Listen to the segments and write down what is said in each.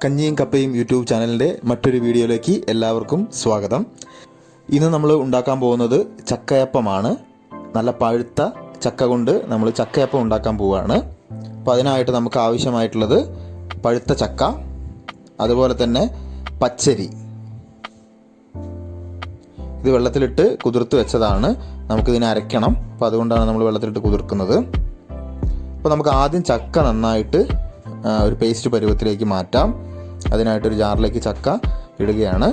കഞ്ഞിയും കപ്പയും യൂട്യൂബ് ചാനലിൻ്റെ മറ്റൊരു വീഡിയോയിലേക്ക് എല്ലാവർക്കും സ്വാഗതം. ഇന്ന് നമ്മൾ ഉണ്ടാക്കാൻ പോകുന്നത് ചക്കയപ്പമാണ്. നല്ല പഴുത്ത ചക്ക കൊണ്ട് നമ്മൾ ചക്കയപ്പം ഉണ്ടാക്കാൻ പോവുകയാണ്. അപ്പോൾ അതിനായിട്ട് നമുക്ക് ആവശ്യമായിട്ടുള്ളത് പഴുത്ത ചക്ക, അതുപോലെ തന്നെ പച്ചരി. ഇത് വെള്ളത്തിലിട്ട് കുതിർത്ത് വെച്ചതാണ്. നമുക്കിതിനെ അരയ്ക്കണം. അപ്പോൾ അതുകൊണ്ടാണ് നമ്മൾ വെള്ളത്തിലിട്ട് കുതിർക്കുന്നത്. അപ്പോൾ നമുക്ക് ആദ്യം ചക്ക നന്നായിട്ട് ഒരു പേസ്റ്റ് പരുവത്തിലേക്ക് മാറ്റാം. അതിനായിട്ടൊരു ജാറിലേക്ക് ചക്ക ഇടുകയാണ്.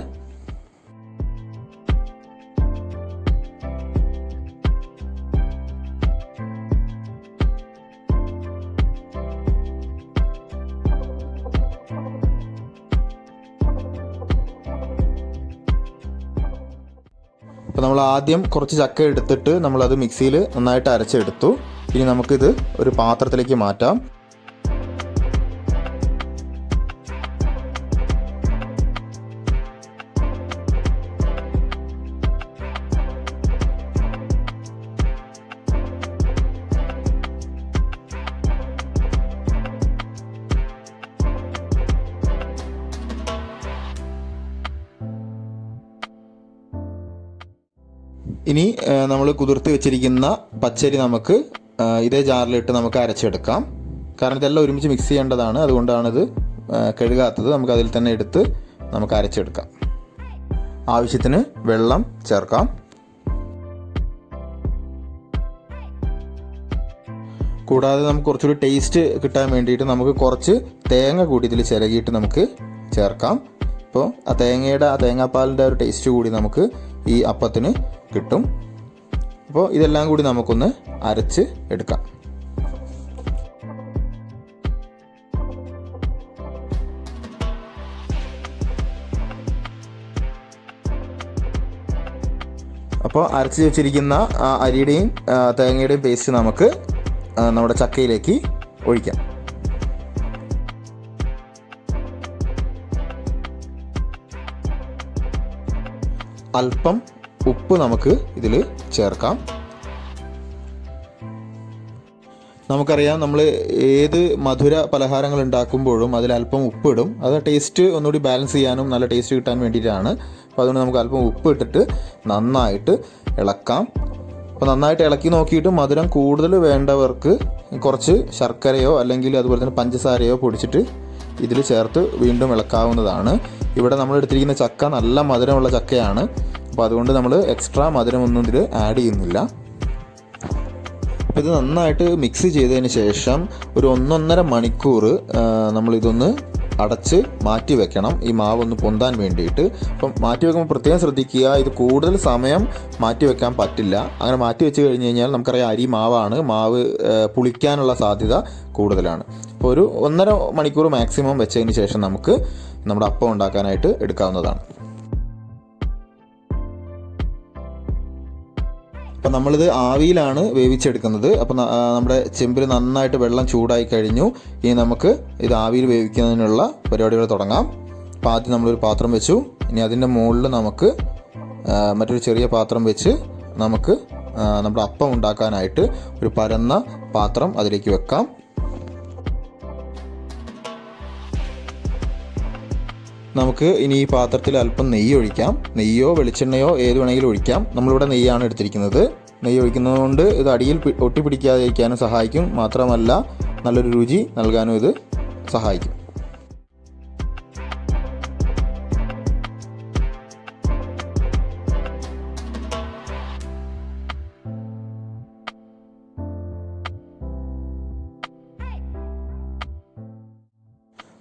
അപ്പോൾ നമ്മൾ ആദ്യം കുറച്ച് ചക്ക എടുത്തിട്ട് നമ്മളത് മിക്സിയിൽ നന്നായിട്ട് അരച്ചെടുത്തു. ഇനി നമുക്കിത് ഒരു പാത്രത്തിലേക്ക് മാറ്റാം. ഇനി നമ്മൾ കുതിർത്ത് വെച്ചിരിക്കുന്ന പച്ചരി നമുക്ക് ഇതേ ജാറിലിട്ട് നമുക്ക് അരച്ചെടുക്കാം. കാരണം ഇതെല്ലാം ഒരുമിച്ച് മിക്സ് ചെയ്യേണ്ടതാണ്, അതുകൊണ്ടാണിത് കഴുകാത്തത്. നമുക്ക് അതിൽ തന്നെ എടുത്ത് നമുക്ക് അരച്ചെടുക്കാം. ആവശ്യത്തിന് വെള്ളം ചേർക്കാം. കൂടാതെ നമുക്ക് കുറച്ചുകൂടി ടേസ്റ്റ് കിട്ടാൻ വേണ്ടിയിട്ട് നമുക്ക് കുറച്ച് തേങ്ങ കൂടി ഇതിൽ ചിരകിയിട്ട് നമുക്ക് ചേർക്കാം. അപ്പോൾ ആ തേങ്ങാപ്പാലിൻ്റെ ഒരു ടേസ്റ്റ് കൂടി നമുക്ക് ഈ അപ്പത്തിന് കിട്ടും. അപ്പോൾ ഇതെല്ലാം കൂടി നമുക്കൊന്ന് അരച്ച് എടുക്കാം. അപ്പോൾ അരച്ച് വെച്ചിരിക്കുന്ന അരിയുടെയും തേങ്ങയുടെയും പേസ്റ്റ് നമുക്ക് നമ്മുടെ ചക്കയിലേക്ക് ഒഴിക്കാം. അല്പം ഉപ്പ് നമുക്ക് ഇതിൽ ചേർക്കാം. നമുക്കറിയാം, നമ്മൾ ഏത് മധുര പലഹാരങ്ങൾ ഉണ്ടാക്കുമ്പോഴും അതിൽ അല്പം ഉപ്പിടും. അത് ടേസ്റ്റ് ഒന്നുകൂടി ബാലൻസ് ചെയ്യാനും നല്ല ടേസ്റ്റ് കിട്ടാൻ വേണ്ടിയിട്ടാണ്. അപ്പോൾ അതുകൊണ്ട് നമുക്ക് അല്പം ഉപ്പ് ഇട്ടിട്ട് നന്നായിട്ട് ഇളക്കാം. അപ്പോൾ നന്നായിട്ട് ഇളക്കി നോക്കിയിട്ട് മധുരം കൂടുതൽ വേണ്ടവർക്ക് കുറച്ച് ശർക്കരയോ അല്ലെങ്കിൽ അതുപോലെ തന്നെ പഞ്ചസാരയോ പൊടിച്ചിട്ട് ഇതിൽ ചേർത്ത് വീണ്ടും ഇളക്കാവുന്നതാണ്. ഇവിടെ നമ്മൾ എടുത്തിരിക്കുന്ന ചക്ക നല്ല മധുരമുള്ള ചക്കയാണ്. അപ്പോൾ അതുകൊണ്ട് നമ്മൾ എക്സ്ട്രാ മധുരമൊന്നും ഇതിൽ ആഡ് ചെയ്യുന്നില്ല. അപ്പോൾ ഇത് നന്നായിട്ട് മിക്സ് ചെയ്തതിന് ശേഷം ഒരു 1.5 മണിക്കൂർ നമ്മളിതൊന്ന് അടച്ച് മാറ്റി വെക്കണം, ഈ മാവൊന്ന് പൊന്താൻ വേണ്ടിയിട്ട്. അപ്പം മാറ്റി വെക്കുമ്പോൾ പ്രത്യേകം ശ്രദ്ധിക്കുക, ഇത് കൂടുതൽ സമയം മാറ്റി വെക്കാൻ പറ്റില്ല. അങ്ങനെ മാറ്റി വെച്ച് കഴിഞ്ഞ് കഴിഞ്ഞാൽ നമുക്കറിയാം അരി മാവാണ്, മാവ് പുളിക്കാനുള്ള സാധ്യത കൂടുതലാണ്. അപ്പോൾ ഒരു 1.5 മണിക്കൂർ മാക്സിമം വെച്ചതിന് ശേഷം നമുക്ക് നമ്മുടെ അപ്പം ഉണ്ടാക്കാനായിട്ട് എടുക്കാവുന്നതാണ്. അപ്പം നമ്മളിത് ആവിയിലാണ് വേവിച്ചെടുക്കുന്നത്. അപ്പം നമ്മുടെ ചെമ്പിൽ നന്നായിട്ട് വെള്ളം ചൂടായി കഴിഞ്ഞു. ഇനി നമുക്ക് ഇത് ആവിയിൽ വേവിക്കുന്നതിനുള്ള പരിപാടികൾ തുടങ്ങാം. അപ്പോൾ ആദ്യം നമ്മളൊരു പാത്രം വെച്ചു. ഇനി അതിൻ്റെ മുകളിൽ നമുക്ക് മറ്റൊരു ചെറിയ പാത്രം വെച്ച് നമുക്ക് നമ്മുടെ അപ്പം ഉണ്ടാക്കാനായിട്ട് ഒരു പരന്ന പാത്രം അതിലേക്ക് വെക്കാം. നമുക്ക് ഇനി ഈ പാത്രത്തിൽ അല്പം നെയ്യ് ഒഴിക്കാം. നെയ്യോ വെളിച്ചെണ്ണയോ ഏത് വേണമെങ്കിലും ഒഴിക്കാം. നമ്മളിവിടെ നെയ്യാണ് എടുത്തിരിക്കുന്നത്. നെയ്യ് ഒഴിക്കുന്നത് കൊണ്ട് ഇത് അടിയിൽ ഒട്ടിപ്പിടിക്കാതിരിക്കാനും സഹായിക്കും. മാത്രമല്ല നല്ലൊരു രുചി നൽകാനും ഇത് സഹായിക്കും.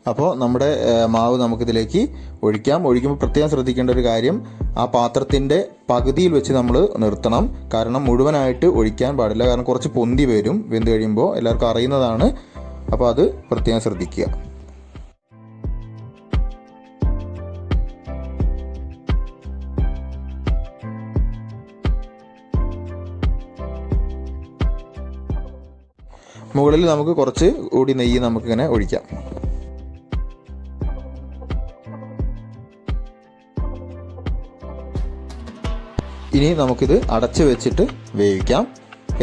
അപ്പോൾ നമ്മുടെ മാവ് നമുക്കിതിലേക്ക് ഒഴിക്കാം. ഒഴിക്കുമ്പോൾ പ്രത്യേകം ശ്രദ്ധിക്കേണ്ട ഒരു കാര്യം, ആ പാത്രത്തിൻ്റെ പകുതിയിൽ വെച്ച് നമ്മൾ നിർത്തണം. കാരണം മുഴുവനായിട്ട് ഒഴിക്കാൻ പാടില്ല. കാരണം കുറച്ച് പൊന്തി വരും വെന്ത് കഴിയുമ്പോൾ, എല്ലാവർക്കും അറിയുന്നതാണ്. അപ്പോൾ അത് പ്രത്യേകം ശ്രദ്ധിക്കുക. മുകളിൽ നമുക്ക് കുറച്ച് കൂടി നെയ്യ് നമുക്കിങ്ങനെ ഒഴിക്കാം. ഇനി നമുക്കിത് അടച്ച് വെച്ചിട്ട് വേവിക്കാം.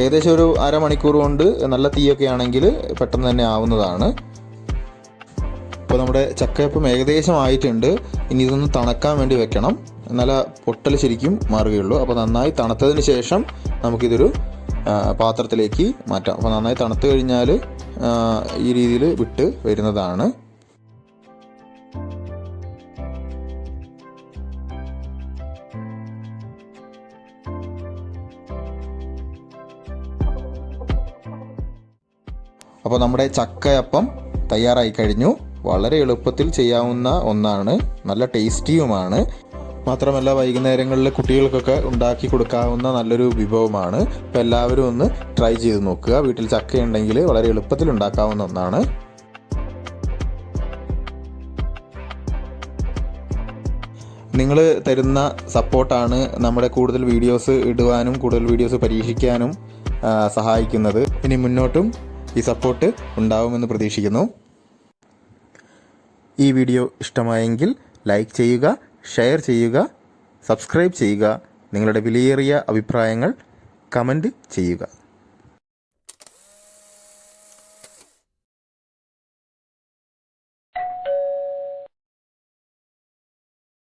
ഏകദേശം ഒരു അരമണിക്കൂർ കൊണ്ട്, നല്ല തീയൊക്കെ ആണെങ്കിൽ പെട്ടെന്ന് തന്നെ ആവുന്നതാണ്. അപ്പോൾ നമ്മുടെ ചക്കയപ്പം ഏകദേശം ആയിട്ടുണ്ട്. ഇനി ഇതൊന്ന് തണുക്കാൻ വേണ്ടി വെക്കണം, എന്നാലേ പൊട്ടൽ ശരിക്കും മാറുകയുള്ളൂ. അപ്പോൾ നന്നായി തണുത്തതിന് ശേഷം നമുക്കിതൊരു പാത്രത്തിലേക്ക് മാറ്റാം. അപ്പോൾ നന്നായി തണുത്ത് കഴിഞ്ഞാൽ ഈ രീതിയിൽ വിട്ട് വരുന്നതാണ്. അപ്പോൾ നമ്മുടെ ചക്കയപ്പം തയ്യാറായി കഴിഞ്ഞു. വളരെ എളുപ്പത്തിൽ ചെയ്യാവുന്ന ഒന്നാണ്, നല്ല ടേസ്റ്റിയുമാണ്. മാത്രമല്ല വൈകുന്നേരങ്ങളിൽ കുട്ടികൾക്കൊക്കെ ഉണ്ടാക്കി കൊടുക്കാവുന്ന നല്ലൊരു വിഭവമാണ്. അപ്പോൾ എല്ലാവരും ഒന്ന് ട്രൈ ചെയ്ത് നോക്കുക. വീട്ടിൽ ചക്കയുണ്ടെങ്കിൽ വളരെ എളുപ്പത്തിൽ ഉണ്ടാക്കാവുന്ന ഒന്നാണ്. നിങ്ങൾ തരുന്ന സപ്പോർട്ടാണ് നമ്മുടെ കൂടുതൽ വീഡിയോസ് ഇടുവാനും കൂടുതൽ വീഡിയോസ് പരീക്ഷിക്കാനും സഹായിക്കുന്നത്. ഇനി മുന്നോട്ടും ഈ സപ്പോർട്ട് ഉണ്ടാവുമെന്ന് പ്രതീക്ഷിക്കുന്നു. ഈ വീഡിയോ ഇഷ്ടമായെങ്കിൽ ലൈക്ക് ചെയ്യുക, ഷെയർ ചെയ്യുക, സബ്സ്ക്രൈബ് ചെയ്യുക. നിങ്ങളുടെ വിലയേറിയ അഭിപ്രായങ്ങൾ കമൻറ്റ് ചെയ്യുക.